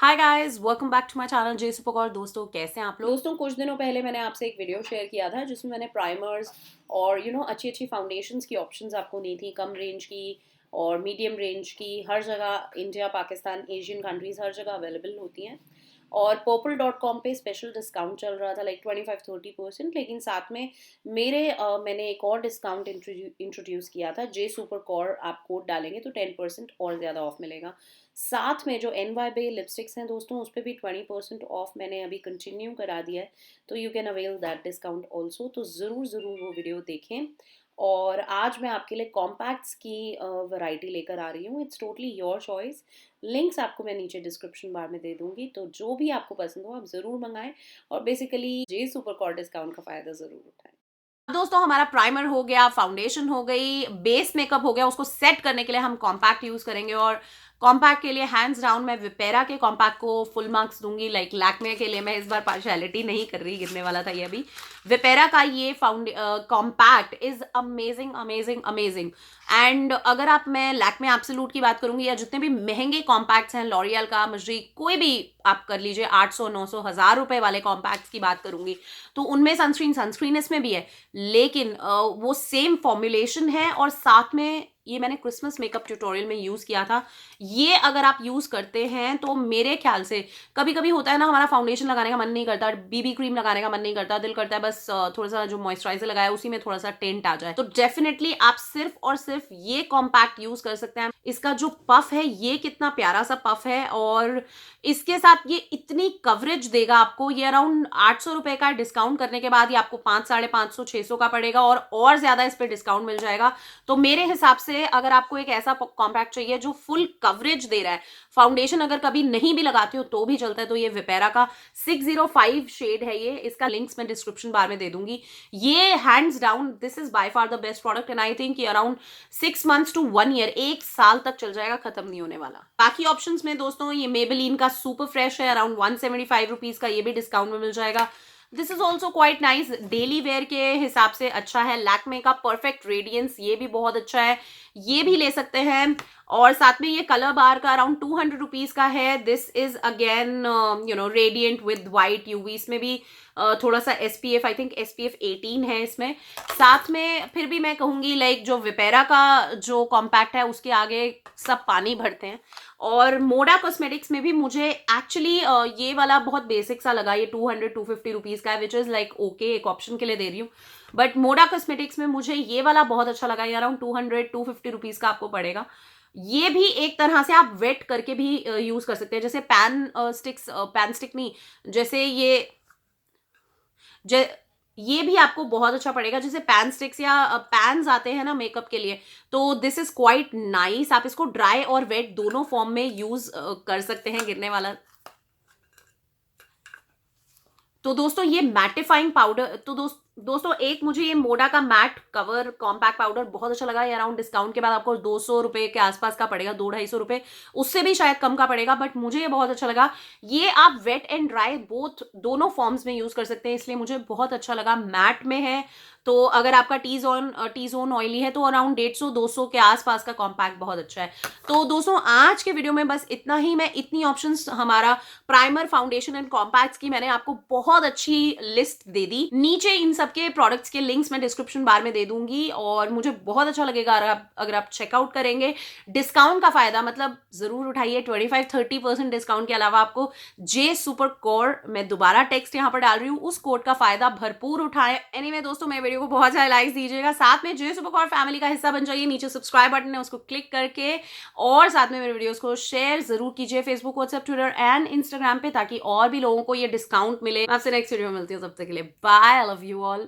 Hi guys, welcome back to my channel JSuper Kaur। दोस्तों कैसे हैं आप लोग। दोस्तों कुछ दिनों पहले मैंने आपसे एक वीडियो शेयर किया था जिसमें मैंने प्राइमर्स और अच्छी अच्छी फाउंडेशंस की ऑप्शंस आपको दी थी, कम रेंज की और मीडियम रेंज की। हर जगह इंडिया, पाकिस्तान, एशियन कंट्रीज हर जगह अवेलेबल होती हैं। और purple.com पे स्पेशल डिस्काउंट चल रहा था, लाइक 25-30%। लेकिन साथ में मैंने एक और डिस्काउंट इंट्रोड्यूस किया था। जे सुपर कॉर आप कोड डालेंगे तो 10% और ज़्यादा ऑफ मिलेगा। साथ में जो NY बे लिपस्टिक्स हैं दोस्तों, उस पर भी 20% ऑफ मैंने अभी कंटिन्यू करा दिया है। तो you can avail that discount also. तो ज़रूर ज़रूर वो वीडियो देखें। और आज मैं आपके लिए कॉम्पैक्ट्स की वैरायटी लेकर आ रही हूँ। It's totally your choice. Links आपको मैं नीचे डिस्क्रिप्शन बार में दे दूंगी, तो जो भी आपको पसंद हो आप ज़रूर मंगाएं और बेसिकली जे सुपर कॉर डिस्काउंट का फ़ायदा ज़रूर उठाएं। दोस्तों हमारा प्राइमर हो गया, फाउंडेशन हो गई, बेस मेकअप हो गया। उसको सेट करने के लिए हम कॉम्पैक्ट यूज करेंगे और कॉम्पैक्ट के लिए हैंड्स डाउन मैं विपेरा के कॉम्पैक्ट को फुल मार्क्स दूंगी। लाइक लैक्मे के लिए मैं इस बार पार्शियलिटी नहीं कर रही, गिरने वाला था ये अभी। विपेरा का ये compact is amazing amazing amazing. And अगर आप, मैं लैक्मे एब्सोल्यूट की बात करूंगी या जितने भी महंगे कॉम्पैक्ट्स हैं, लॉरियल का, मजरी, कोई भी आप कर लीजिए, 800 900 1000 रुपए वाले कॉम्पैक्ट्स की बात करूंगी, तो उनमें सनस्क्रीन इसमें भी है। लेकिन वो सेम फॉर्मुलेशन है और साथ में ये मैंने क्रिसमस मेकअप ट्यूटोरियल में यूज किया था। ये अगर आप यूज करते हैं तो मेरे ख्याल से, कभी कभी होता है ना, हमारा फाउंडेशन लगाने का मन नहीं करता, बीबी क्रीम लगाने का मन नहीं करता, दिल करता है बस थोड़ा सा जो मॉइस्चराइजर लगाया उसी में थोड़ा सा टेंट आ जाए, तो डेफिनेटली आप सिर्फ और सिर्फ ये कॉम्पैक्ट यूज कर सकते हैं। इसका जो पफ है, ये कितना प्यारा सा पफ है, और इसके साथ ये इतनी कवरेज देगा आपको। ये अराउंड 800 रुपए का डिस्काउंट करने के बाद ये आपको 500, 550, 600 का पड़ेगा और ज्यादा इस पे डिस्काउंट मिल जाएगा। तो मेरे हिसाब से अगर आपको एक ऐसा कॉम्पैक्ट चाहिए जो फुल कवरेज दे रहा है, फाउंडेशन अगर कभी नहीं भी लगाते हो तो भी चलता है, तो ये विपेरा का 605 शेड है। ये इसका लिंक्स मैं डिस्क्रिप्शन बार में दे दूंगी। ये hands down this is by far the best product, and I think around 6 months to 1 year, 1 साल तक चल जाएगा, खत्म नहीं होने वाला। बाकी ऑप्शंस में दोस्तों ये मेबेलिन का सुपर फ्रेश है, अराउंड 175 रुपीज का, ये भी डिस्काउंट में मिल जाएगा। This is also quite nice, daily wear के हिसाब से अच्छा है। लैक्मे का परफेक्ट रेडियंस, ये भी बहुत अच्छा है, ये भी ले सकते हैं। और साथ में ये कलर बार का अराउंड 200 रुपीज का है। This is again radiant with white UV. इसमें भी थोड़ा सा SPF, आई थिंक SPF 18 है इसमें। साथ में फिर भी मैं कहूंगी, लाइक जो विपेरा का जो कॉम्पैक्ट है उसके आगे सब पानी भरते हैं। और मोडा कॉस्मेटिक्स में भी मुझे एक्चुअली ये वाला बहुत बेसिक सा लगा। ये 200-250 रुपीज का है, विच इज लाइक ओके, एक ऑप्शन के लिए दे रही हूँ। बट मोडा कॉस्मेटिक्स में मुझे ये वाला बहुत अच्छा लगा। ये अराउंड 200-250 रुपीज का आपको पड़ेगा। ये भी एक तरह से आप वेट करके भी यूज कर सकते हैं, जैसे पैन स्टिक नहीं, जैसे ज, ये भी आपको बहुत अच्छा पड़ेगा। जैसे पैन स्टिक्स या पैन्स आते हैं ना मेकअप के लिए, तो दिस इज क्वाइट नाइस। आप इसको ड्राई और वेट दोनों फॉर्म में यूज कर सकते हैं। गिरने वाला। तो दोस्तों ये मैटिफाइंग पाउडर, तो दोस्तों एक मुझे ये मोडा का मैट कवर कॉम्पैक्ट पाउडर बहुत अच्छा लगा। ये अराउंड डिस्काउंट के बाद आपको 200 रुपए के आसपास का पड़ेगा, 200-250 रुपए, उससे भी शायद कम का पड़ेगा, बट मुझे ये बहुत अच्छा लगा। ये आप वेट एंड ड्राई दोनों फॉर्म्स में यूज कर सकते हैं, इसलिए मुझे बहुत अच्छा लगा। मैट में है, तो अगर आपका टी जोन ऑयली है तो अराउंड 150-200 के आसपास का कॉम्पैक्ट बहुत अच्छा है। तो दोस्तों आज के वीडियो में बस इतना ही। मैं इतनी ऑप्शंस, हमारा प्राइमर, फाउंडेशन एंड कॉम्पैक्ट्स की मैंने आपको बहुत अच्छी लिस्ट दे दी। नीचे इन सबके प्रोडक्ट्स के लिंक्स मैं डिस्क्रिप्शन बार में दे दूंगी, और मुझे बहुत अच्छा लगेगा अगर आप चेकआउट करेंगे। डिस्काउंट का फायदा मतलब जरूर उठाइए। 25-30% डिस्काउंट के अलावा आपको जे सुपर कोर, मैं दोबारा टेक्स्ट यहां पर डाल रही हूँ, उस कोड का फायदा भरपूर उठाएं। एनीवे दोस्तों, मैं वीडियो को बहुत सारे लाइक्स दीजिएगा, साथ में जे सुपर कोर फैमिली का हिस्सा बन जाइए। नीचे सब्सक्राइब बटन है, उसको क्लिक करके, और साथ में मेरे वीडियोस को शेयर जरूर कीजिए Facebook, WhatsApp, Twitter and Instagram पे, ताकि और भी लोगों को ये डिस्काउंट मिले। आपसे नेक्स्ट वीडियो में मिलती हूँ, तब तक के लिए bye. I love you all.